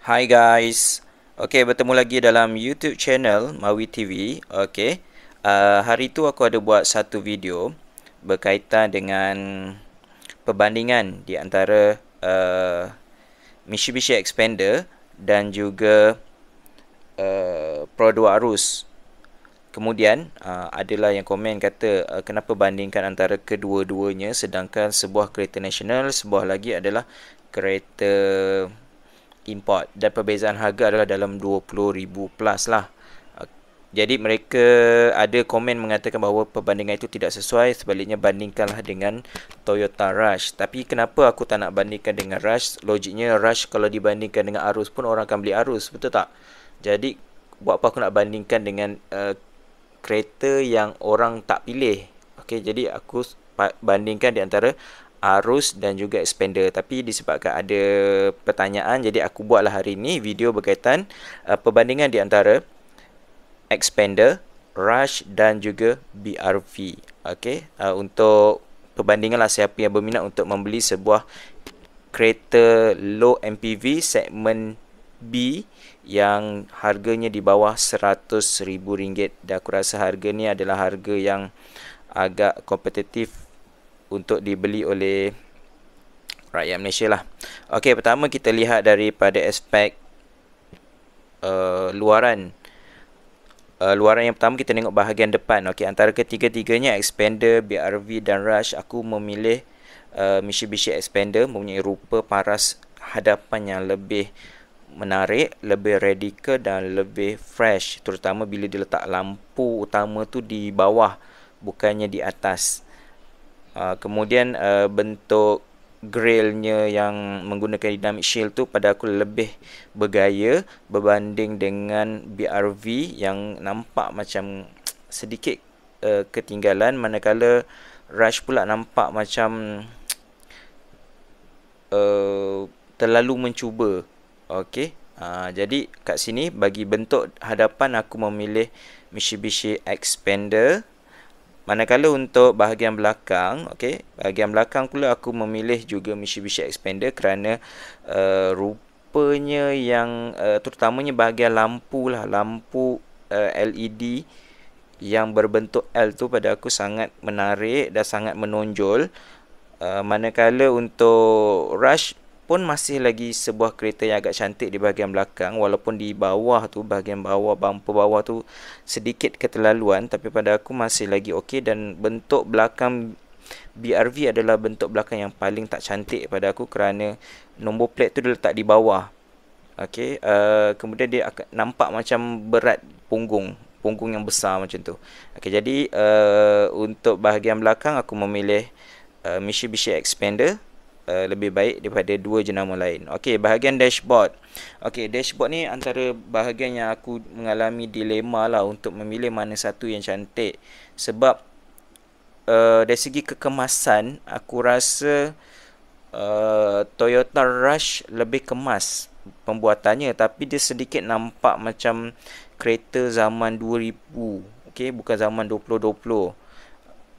Hai guys. Okey, bertemu lagi dalam YouTube channel Mawi TV. Okey. Hari tu aku ada buat satu video berkaitan dengan perbandingan di antara Mitsubishi Xpander dan juga Pro 2 Arus. Kemudian adalah yang komen kata kenapa bandingkan antara kedua-duanya sedangkan sebuah kereta nasional, sebuah lagi adalah kereta import dan perbezaan harga adalah dalam 20,000 plus lah. Jadi mereka ada komen mengatakan bahawa perbandingan itu tidak sesuai, sebaliknya bandingkanlah dengan Toyota Rush. Tapi kenapa aku tak nak bandingkan dengan Rush? Logiknya Rush kalau dibandingkan dengan Arus pun orang akan beli Arus, betul tak? Jadi buat apa aku nak bandingkan dengan kereta yang orang tak pilih. Okey, jadi aku bandingkan di antara Arus dan juga Xpander. Tapi disebabkan ada pertanyaan, jadi aku buatlah hari ini video berkaitan perbandingan di antara Xpander, Rush dan juga BRV. Okey, untuk perbandinganlah siapa yang berminat untuk membeli sebuah kereta low MPV segmen B yang harganya di bawah RM100,000 dan aku rasa harga ni adalah harga yang agak kompetitif untuk dibeli oleh rakyat Malaysia lah. Okey, pertama kita lihat daripada aspek luaran. Luaran yang pertama kita tengok bahagian depan. Okey, antara ketiga-tiganya Xpander, BRV dan Rush, aku memilih Mitsubishi Xpander mempunyai rupa paras hadapan yang lebih menarik, lebih radikal dan lebih fresh, terutama bila diletak lampu utama tu di bawah bukannya di atas. Kemudian bentuk grillnya yang menggunakan dynamic shield tu pada aku lebih bergaya berbanding dengan BRV yang nampak macam sedikit ketinggalan, manakala Rush pula nampak macam terlalu mencuba. Okey. Jadi kat sini bagi bentuk hadapan aku memilih Mitsubishi Xpander. Manakala untuk bahagian belakang, okey, bahagian belakang pula aku memilih juga Mitsubishi Xpander kerana rupanya yang terutamanya bahagian lampu lah, lampu LED yang berbentuk L tu pada aku sangat menarik dan sangat menonjol. Manakala untuk Rush pun masih lagi sebuah kereta yang agak cantik di bahagian belakang, walaupun di bawah tu, bahagian bawah, bumper bawah tu sedikit keterlaluan, tapi pada aku masih lagi okey. Dan bentuk belakang BRV adalah bentuk belakang yang paling tak cantik pada aku kerana nombor plate tu dia letak di bawah. Okey, kemudian dia akan nampak macam berat punggung yang besar macam tu. Okey, jadi untuk bahagian belakang aku memilih Mitsubishi Xpander lebih baik daripada dua jenama lain. Okey, bahagian dashboard. Okey, dashboard ni antara bahagian yang aku mengalami dilema lah untuk memilih mana satu yang cantik. Sebab dari segi kekemasan, aku rasa Toyota Rush lebih kemas pembuatannya, tapi dia sedikit nampak macam kereta zaman 2000. Okey, bukan zaman 2020.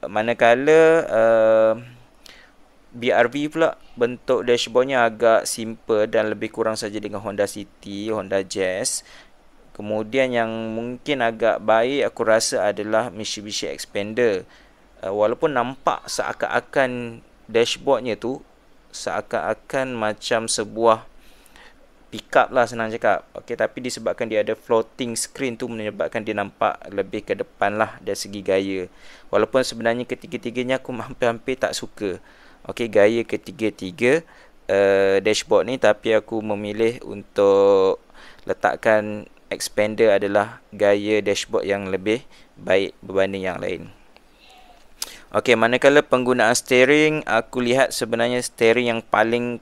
Manakala BRV pula bentuk dashboardnya agak simple dan lebih kurang saja dengan Honda City, Honda Jazz. Kemudian yang mungkin agak baik aku rasa adalah Mitsubishi Xpander. Walaupun nampak seakan-akan dashboardnya tu seakan-akan macam sebuah pickup lah, senang cakap. Okey, tapi disebabkan dia ada floating screen tu menyebabkan dia nampak lebih ke depan lah dari segi gaya. Walaupun sebenarnya ketiga-tiganya aku hampir-hampir tak suka. Okey, gaya ketiga-tiga dashboard ni, tapi aku memilih untuk letakkan Xpander adalah gaya dashboard yang lebih baik berbanding yang lain. Okey, manakala penggunaan steering, aku lihat sebenarnya steering yang paling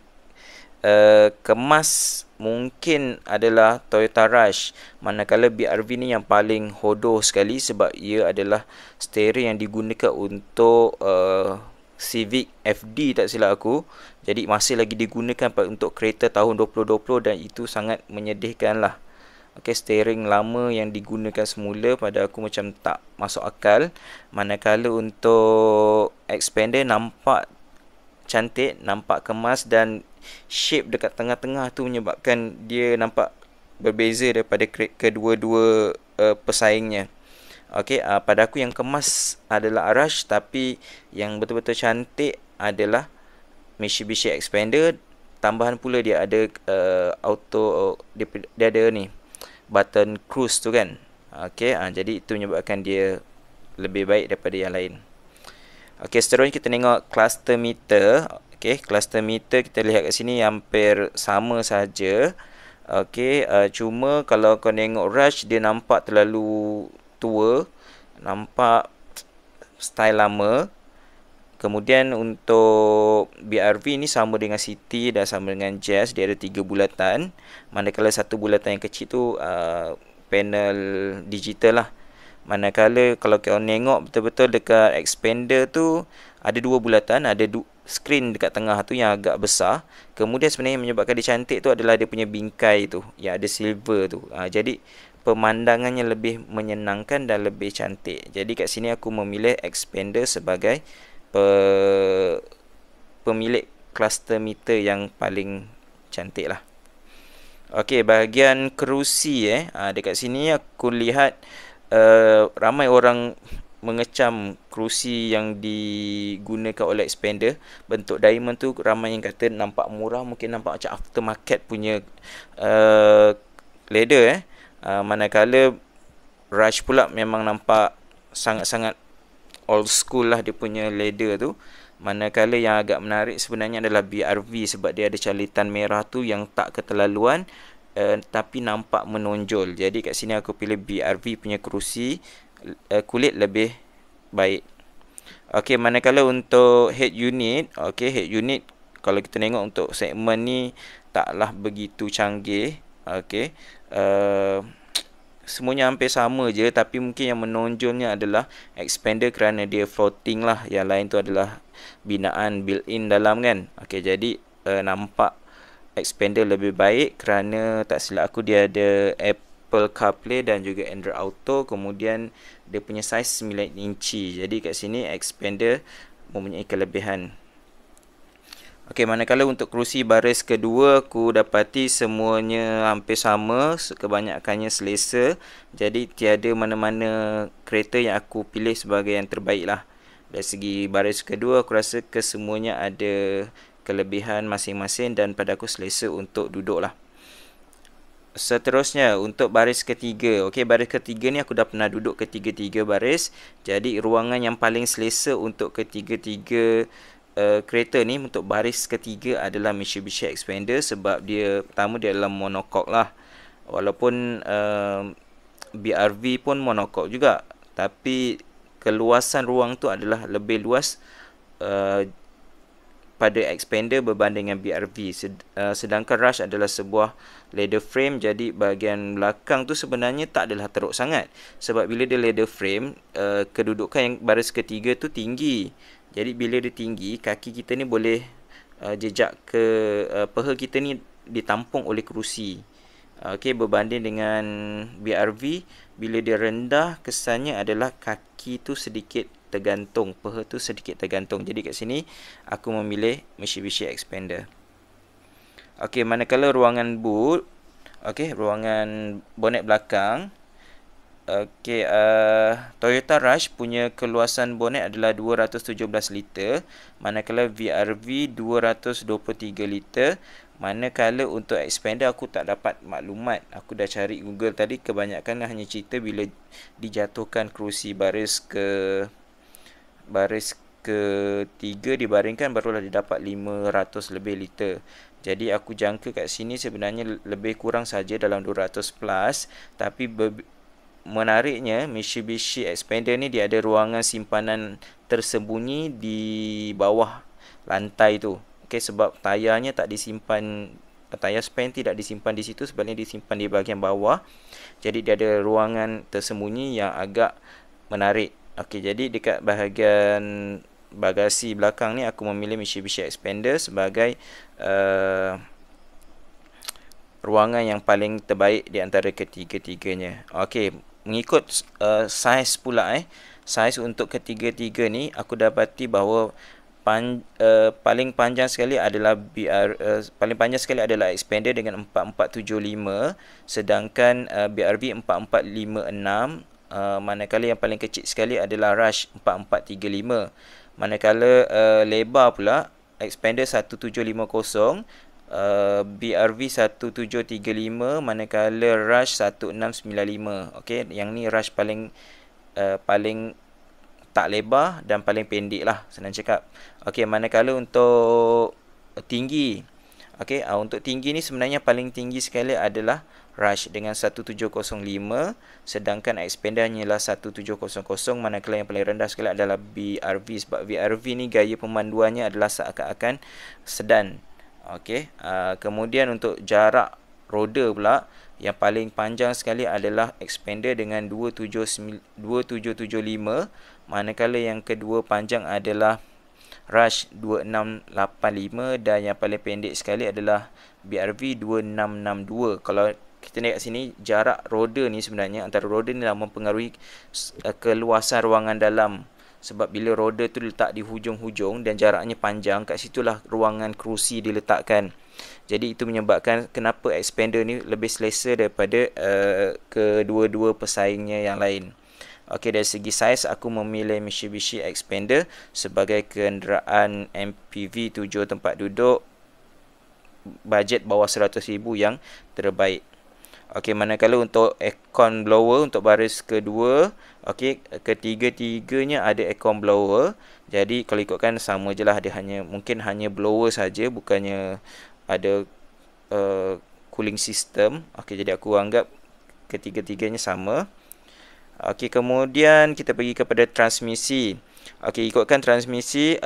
kemas mungkin adalah Toyota Rush, manakala BRV ni yang paling hodoh sekali sebab ia adalah steering yang digunakan untuk Civic FD tak silap aku. Jadi masih lagi digunakan untuk kereta tahun 2020 dan itu sangat menyedihkan lah. Okay, steering lama yang digunakan semula pada aku macam tak masuk akal. Manakala untuk Xpander nampak cantik, nampak kemas dan shape dekat tengah-tengah tu menyebabkan dia nampak berbeza daripada kedua-dua pesaingnya. Okey, pada aku yang kemas adalah Arash, tapi yang betul-betul cantik adalah Mitsubishi Xpander. Tambahan pula dia ada auto, dia ada ni button cruise tu kan. Okey, jadi itu menyebabkan dia lebih baik daripada yang lain. Okey, seterusnya kita tengok cluster meter. Okey, cluster meter kita lihat kat sini hampir sama saja. Okey, cuma kalau kau tengok Rush, dia nampak terlalu tua, nampak style lama. Kemudian untuk BRV ni sama dengan City dan sama dengan Jazz, dia ada 3 bulatan. Manakala satu bulatan yang kecil tu panel digital lah. Manakala kalau kau tengok betul-betul dekat Xpander tu ada 2 bulatan, ada screen dekat tengah tu yang agak besar. Kemudian sebenarnya yang menyebabkan dia cantik tu adalah dia punya bingkai tu yang ada silver tu. Jadi pemandangannya lebih menyenangkan dan lebih cantik. Jadi kat sini aku memilih Xpander sebagai pemilik cluster meter yang paling cantik lah. Okey, bahagian kerusi dekat sini aku lihat ramai orang mengecam kerusi yang digunakan oleh Xpander. Bentuk diamond tu ramai yang kata nampak murah, mungkin nampak macam aftermarket punya leather manakala Rush pula memang nampak sangat-sangat old school lah dia punya leather tu. Manakala yang agak menarik sebenarnya adalah BRV sebab dia ada calitan merah tu yang tak keterlaluan tapi nampak menonjol. Jadi kat sini aku pilih BRV punya kerusi kulit lebih baik. Okey, manakala untuk head unit, okey, head unit kalau kita tengok untuk segmen ni taklah begitu canggih. Okey, semuanya hampir sama je, tapi mungkin yang menonjolnya adalah Xpander kerana dia floating lah. Yang lain tu adalah binaan built-in dalam kan. Okey, jadi nampak Xpander lebih baik kerana tak silap aku dia ada Apple CarPlay dan juga Android Auto. Kemudian dia punya saiz 9 inci. Jadi kat sini Xpander mempunyai kelebihan. Okey, manakala untuk kerusi baris kedua aku dapati semuanya hampir sama, kebanyakannya selesa. Jadi tiada mana-mana kereta yang aku pilih sebagai yang terbaik lah. Dari segi baris kedua aku rasa kesemuanya ada kelebihan masing-masing dan pada aku selesa untuk duduk lah. Seterusnya untuk baris ketiga. Okey, baris ketiga ni aku dah pernah duduk ketiga-tiga baris. Jadi ruangan yang paling selesa untuk ketiga-tiga kereta ni untuk baris ketiga adalah Mitsubishi Xpander sebab dia pertama dia adalah monocoque lah. Walaupun BRV pun monocoque juga, tapi keluasan ruang tu adalah lebih luas pada Xpander berbanding dengan BRV. Sedangkan Rush adalah sebuah leather frame, jadi bahagian belakang tu sebenarnya tak adalah teruk sangat. Sebab bila dia leather frame, kedudukan yang baris ketiga tu tinggi. Jadi bila dia tinggi, kaki kita ni boleh jejak ke peha kita ni ditampung oleh kerusi. Okey, berbanding dengan BRV, bila dia rendah, kesannya adalah kaki tu sedikit tergantung, peha tu sedikit tergantung. Jadi kat sini aku memilih Mitsubishi Xpander. Okey, manakala ruangan boot, okey, ruangan bonet belakang. Okey, Toyota Rush punya keluasan bonet adalah 217 liter, manakala VRV 223 liter. Manakala untuk Xpander aku tak dapat maklumat. Aku dah cari Google tadi, kebanyakan hanya cerita bila dijatuhkan kerusi baris ketiga dibaringkan barulah dia dapat 500 lebih liter. Jadi aku jangka kat sini sebenarnya lebih kurang saja dalam 200 plus, tapi menariknya Mitsubishi Xpander ni dia ada ruangan simpanan tersembunyi di bawah lantai tu. Okey, sebab tayarnya tak disimpan, tayar span tidak disimpan di situ, sebenarnya disimpan di bahagian bawah. Jadi dia ada ruangan tersembunyi yang agak menarik. Okey, jadi dekat bahagian bagasi belakang ni aku memilih Mitsubishi Xpander sebagai ruangan yang paling terbaik di antara ketiga-tiganya. Okey, mengikut saiz pula saiz untuk ketiga-tiga ni aku dapati bahawa paling panjang sekali adalah paling panjang sekali adalah expander dengan 4475, sedangkan BRV 4456. Manakala yang paling kecil sekali adalah Rush 4435. Manakala lebar pula expander 1750, BRV 1735, manakala Rush 1695. Okey, yang ni Rush paling tak lebar dan paling pendek lah, senang cakap. Okey, manakala untuk tinggi, okey, untuk tinggi ni sebenarnya paling tinggi sekali adalah Rush dengan 1705, sedangkan expander hanyalah 1700, manakala yang paling rendah sekali adalah BRV, sebab BRV ni gaya pemanduannya adalah seakan-akan sedan. Okey, kemudian untuk jarak roda pula, yang paling panjang sekali adalah expander dengan 2775, manakala yang kedua panjang adalah Rush 2685, dan yang paling pendek sekali adalah BRV 2662. Kalau kita lihat kat sini, jarak roda ni sebenarnya, antara roda ni lah mempengaruhi keluasan ruangan dalam. Sebab bila roda tu letak di hujung-hujung dan jaraknya panjang, kat situlah ruangan kerusi diletakkan. Jadi itu menyebabkan kenapa expander ni lebih selesa daripada kedua-dua pesaingnya yang lain. Okey, dari segi saiz aku memilih Mitsubishi Expander sebagai kenderaan MPV 7 tempat duduk bajet bawah 100,000 yang terbaik. Okey, manakala untuk aircon blower untuk baris kedua, okey, ketiga-tiganya ada aircon blower. Jadi kalau ikutkan sama je lah, dia mungkin hanya blower saja, bukannya ada cooling system. Okey, jadi aku anggap ketiga-tiganya sama. Okey, kemudian kita pergi kepada transmisi. Okey, ikutkan transmisi,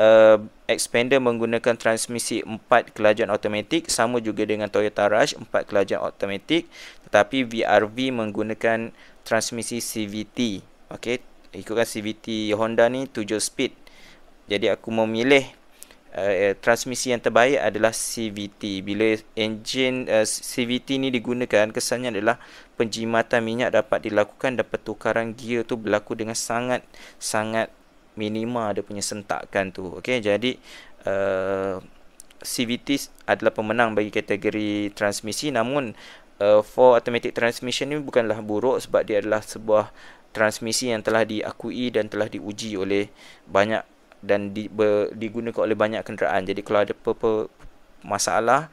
expander menggunakan transmisi 4 kelajuan automatik, sama juga dengan Toyota Rush 4 kelajuan automatik, tetapi VRV menggunakan transmisi CVT. Okey, ikutkan CVT Honda ni 7 speed. Jadi aku memilih transmisi yang terbaik adalah CVT. Bila enjin CVT ni digunakan, kesannya adalah penjimatan minyak dapat dilakukan dan pertukaran gear tu berlaku dengan sangat minima ada punya sentakan tu. Okey, jadi CVT adalah pemenang bagi kategori transmisi. Namun for automatic transmission ni bukanlah buruk, sebab dia adalah sebuah transmisi yang telah diakui dan telah diuji oleh banyak dan digunakan oleh banyak kenderaan. Jadi kalau ada apa-apa masalah,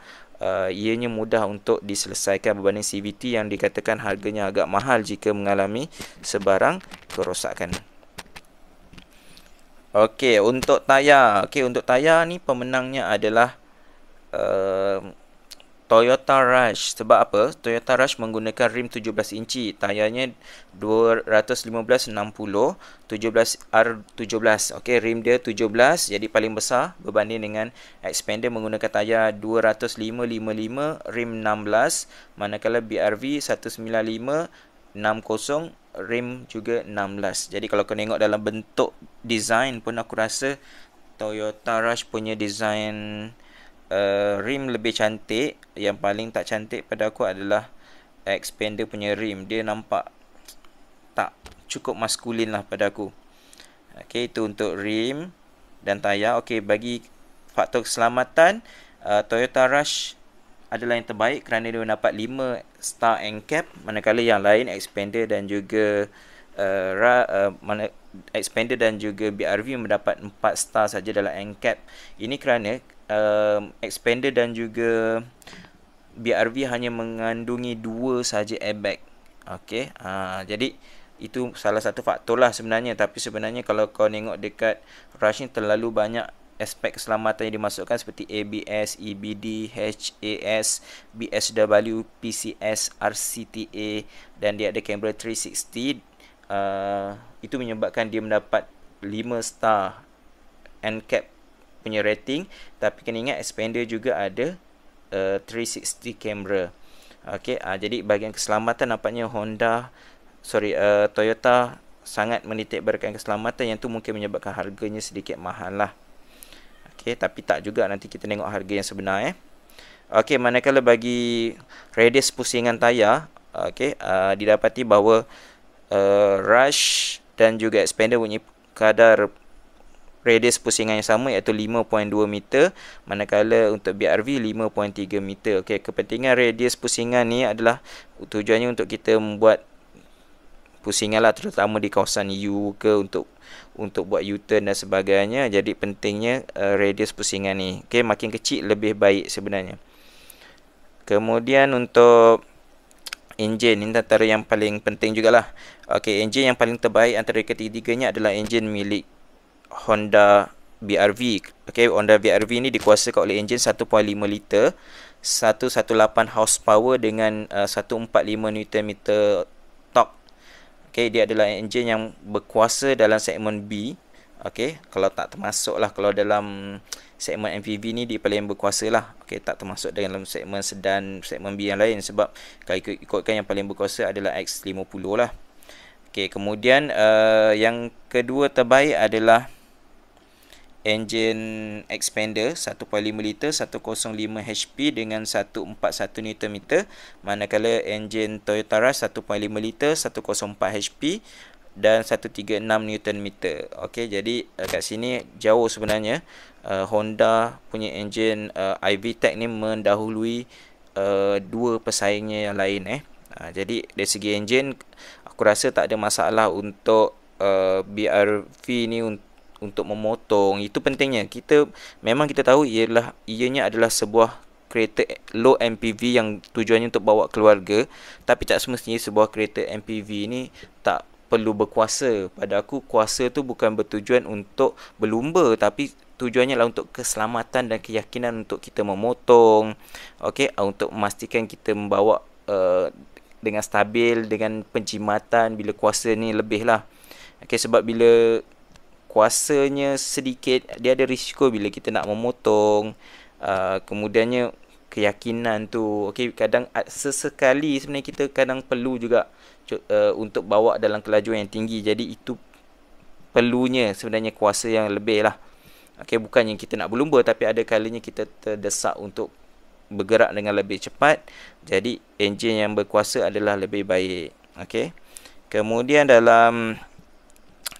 ianya mudah untuk diselesaikan berbanding CVT yang dikatakan harganya agak mahal jika mengalami sebarang kerosakan. Okey, untuk tayar. Okey, untuk tayar ni pemenangnya adalah Toyota Rush. Sebab apa? Toyota Rush menggunakan rim 17 inci. Tayarnya 215/60 17R17. Okey, rim dia 17, jadi paling besar berbanding dengan expander menggunakan tayar 205/55 rim 16, manakala BRV 195/60 rim juga 16. Jadi kalau kau tengok dalam bentuk design pun, aku rasa Toyota Rush punya design rim lebih cantik. Yang paling tak cantik pada aku adalah expander punya rim. Dia nampak tak cukup maskulin lah pada aku. Okey, itu untuk rim dan tayar. Okey, bagi faktor keselamatan, Toyota Rush adalah yang terbaik kerana dia mendapat 5 star NCAP, manakala yang lain expander dan juga expander dan juga BRV mendapat 4 star saja dalam NCAP. Ini kerana expander dan juga BRV hanya mengandungi 2 saja airbag. Okey, jadi itu salah satu faktor lah sebenarnya. Tapi sebenarnya kalau kau tengok dekat Rush ni, terlalu banyak aspek keselamatan yang dimasukkan seperti ABS, EBD, HAS, BSW, PCS, RCTA, dan dia ada kamera 360. Itu menyebabkan dia mendapat 5 star NCAP punya rating. Tapi kena ingat expander juga ada 360 kamera. Okey, jadi bahagian keselamatan nampaknya Toyota sangat menitik beratkan keselamatan, yang tu mungkin menyebabkan harganya sedikit mahal lah. Okey, tapi tak juga, nanti kita tengok harga yang sebenar. Okey, manakala bagi radius pusingan tayar, okey, didapati bahawa Rush dan juga expander punya kadar radius pusingan yang sama iaitu 5.2 meter, manakala untuk BRV 5.3 meter. Okey, kepentingan radius pusingan ni adalah tujuannya untuk kita membuat pusingan lah, terutama di kawasan U ke, untuk buat U-turn dan sebagainya. Jadi pentingnya radius pusingan ni. Okey, makin kecil lebih baik sebenarnya. Kemudian untuk enjin, ini antara yang paling penting jugalah. Okey, enjin yang paling terbaik antara ketiga-tiganya adalah enjin milik Honda BRV. Okey, Honda BRV ni dikuasakan oleh enjin 1.5 liter, 118 horsepower dengan 145 Nm torque. Okey, dia adalah enjin yang berkuasa dalam segmen B. Okey, kalau tak termasuk lah, kalau dalam segmen MPV ni dia paling berkuasa lah. Okey, tak termasuk dalam segmen sedan, segmen B yang lain, sebab kalau ikutkan yang paling berkuasa adalah X50 lah. Okey, kemudian yang kedua terbaik adalah enjin expander 1.5 liter, 105 HP dengan 141 Nm, manakala enjin Toyota Rush 1.5 liter, 104 HP dan 136 Nm. Okey, jadi kat sini jauh sebenarnya Honda punya enjin iVTEC ni mendahului dua pesaingnya yang lain. Jadi dari segi enjin aku rasa tak ada masalah untuk BRV ni untuk memotong. Itu pentingnya. Memang kita tahu ianya adalah sebuah kereta low MPV yang tujuannya untuk bawa keluarga, tapi tak semestinya sebuah kereta MPV ni tak perlu berkuasa. Pada aku, kuasa tu bukan bertujuan untuk berlumba, tapi tujuannya lah untuk keselamatan dan keyakinan untuk kita memotong. Okey, untuk memastikan kita membawa dengan stabil, dengan penjimatan bila kuasa ni lebih lah. Okey, sebab bila kuasanya sedikit, dia ada risiko bila kita nak memotong. Kemudiannya keyakinan tu, okey, kadang sesekali sebenarnya kita kadang perlu juga untuk bawa dalam kelajuan yang tinggi. Jadi itu perlunya sebenarnya kuasa yang lebih lah. Okey, bukannya kita nak berlumba, tapi ada kalanya kita terdesak untuk bergerak dengan lebih cepat. Jadi enjin yang berkuasa adalah lebih baik. Okey. Kemudian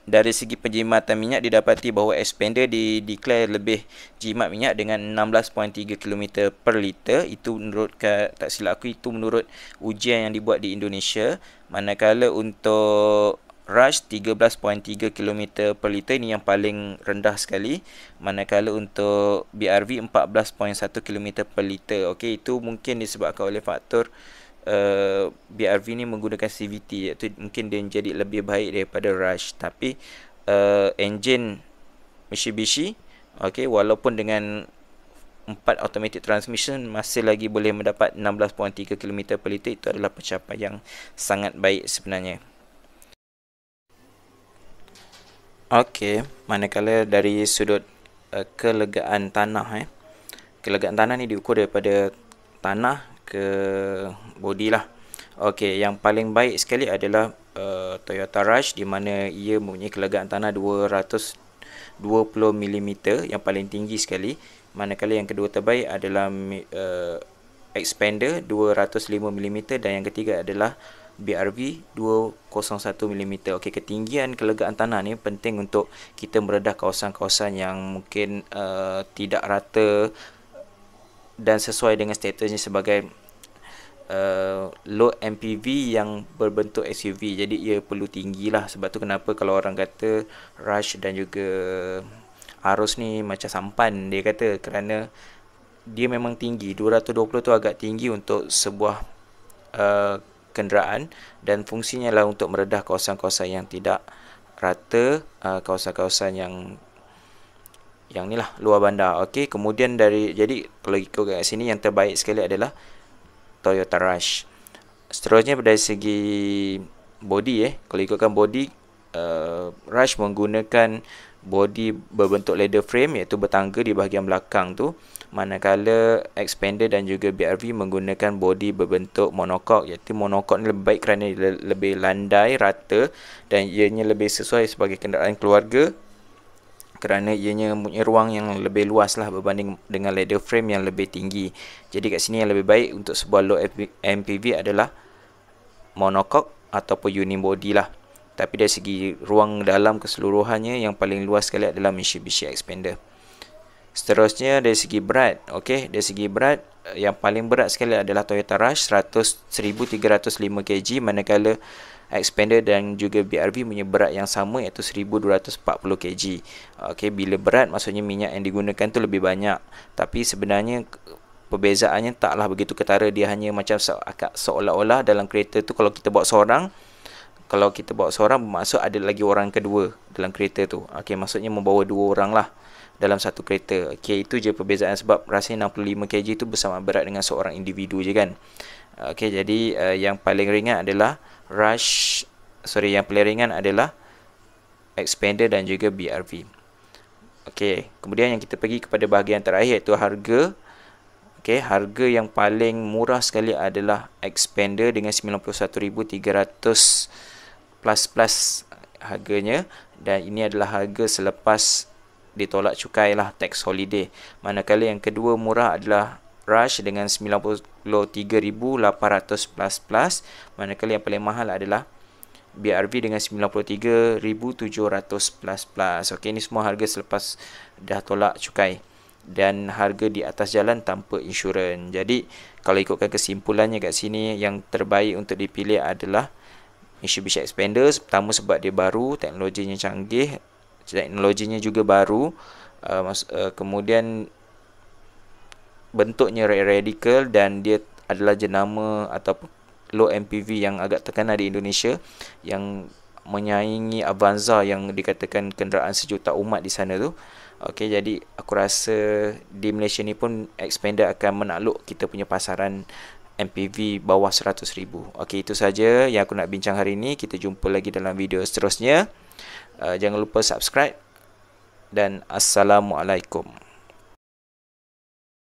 dari segi penjimatan minyak, didapati bahawa expander declare lebih jimat minyak dengan 16.3 km per liter. Itu menurut, tak silap aku, itu menurut ujian yang dibuat di Indonesia. Manakala untuk Rush 13.3 km per liter, ini yang paling rendah sekali. Manakala untuk BRV 14.1 km per liter. Okey, itu mungkin disebabkan oleh faktor BRV ni menggunakan CVT, iaitu mungkin dia jadi lebih baik daripada Rush. Tapi enjin Mitsubishi, okey, walaupun dengan 4 automatic transmission, masih lagi boleh mendapat 16.3 km per liter. Itu adalah pencapaian yang sangat baik sebenarnya. Okey, manakala dari sudut kelegaan tanah, kelegaan tanah ni diukur daripada tanah ke body lah. Okey, yang paling baik sekali adalah Toyota Rush, di mana ia mempunyai kelegaan tanah 220 mm, yang paling tinggi sekali. Manakala yang kedua terbaik adalah Expander 205 mm, dan yang ketiga adalah BRV 201 mm. Okey, ketinggian kelegaan tanah ni penting untuk kita meredah kawasan-kawasan yang mungkin tidak rata dan sesuai dengan statusnya sebagai low MPV yang berbentuk SUV. Jadi ia perlu tinggi lah. Sebab tu kenapa kalau orang kata Rush dan juga Arus ni macam sampan, dia kata, kerana dia memang tinggi. 220 tu agak tinggi untuk sebuah kenderaan, dan fungsinya lah untuk meredah kawasan-kawasan yang tidak rata, kawasan-kawasan yang ni lah, luar bandar. Okey, kemudian jadi kalau ikut kat sini, yang terbaik sekali adalah Toyota Rush. Seterusnya dari segi body, kalau ikutkan body, Rush menggunakan body berbentuk leather frame, iaitu bertangga di bahagian belakang tu, manakala Expander dan juga BRV menggunakan body berbentuk monocoque, iaitu monocoque ni lebih baik kerana lebih landai, rata, dan ianya lebih sesuai sebagai kenderaan keluarga kerana ianya mempunyai ruang yang lebih luas lah berbanding dengan leather frame yang lebih tinggi. Jadi kat sini yang lebih baik untuk sebuah low MPV adalah monocoque ataupun unibody lah. Tapi dari segi ruang dalam keseluruhannya, yang paling luas sekali adalah Mitsubishi Xpander. Seterusnya dari segi berat, okey, dari segi berat yang paling berat sekali adalah Toyota Rush 1305 kg, manakala Xpander dan juga BRV punya berat yang sama, iaitu 1240 kg. Okey, bila berat maksudnya minyak yang digunakan tu lebih banyak, tapi sebenarnya perbezaannya taklah begitu ketara. Dia hanya macam seolah-olah dalam kereta tu kalau kita bawa seorang, bermaksud ada lagi orang kedua dalam kereta tu. Okey, maksudnya membawa 2 orang lah dalam satu kereta. Okey, itu je perbezaan, sebab rasanya 65 kg tu bersama berat dengan seorang individu je kan. Okey, jadi yang paling ringan adalah yang paling ringan adalah Xpander dan juga BRV. Okey, kemudian yang kita pergi kepada bahagian terakhir, iaitu harga. Okey, harga yang paling murah sekali adalah Xpander dengan 91,300 plus harganya, dan ini adalah harga selepas ditolak cukai lah, tax holiday. Manakala yang kedua murah adalah Rush dengan 93,800 plus, manakala yang paling mahal adalah BRV dengan 93,700 plus. Okey, ini semua harga selepas dah tolak cukai dan harga di atas jalan tanpa insurans. Jadi kalau ikutkan kesimpulannya kat sini, yang terbaik untuk dipilih adalah Mitsubishi Xpander. Pertama sebab dia baru, teknologinya canggih, teknologinya juga baru, kemudian bentuknya radikal, dan dia adalah jenama ataupun low MPV yang agak terkenal di Indonesia, yang menyaingi Avanza yang dikatakan kenderaan sejuta umat di sana tu. Okey, jadi aku rasa di Malaysia ni pun Xpander akan menakluk kita punya pasaran MPV bawah 100,000. Okey, itu saja yang aku nak bincang hari ini. Kita jumpa lagi dalam video seterusnya. Jangan lupa subscribe, dan Assalamualaikum.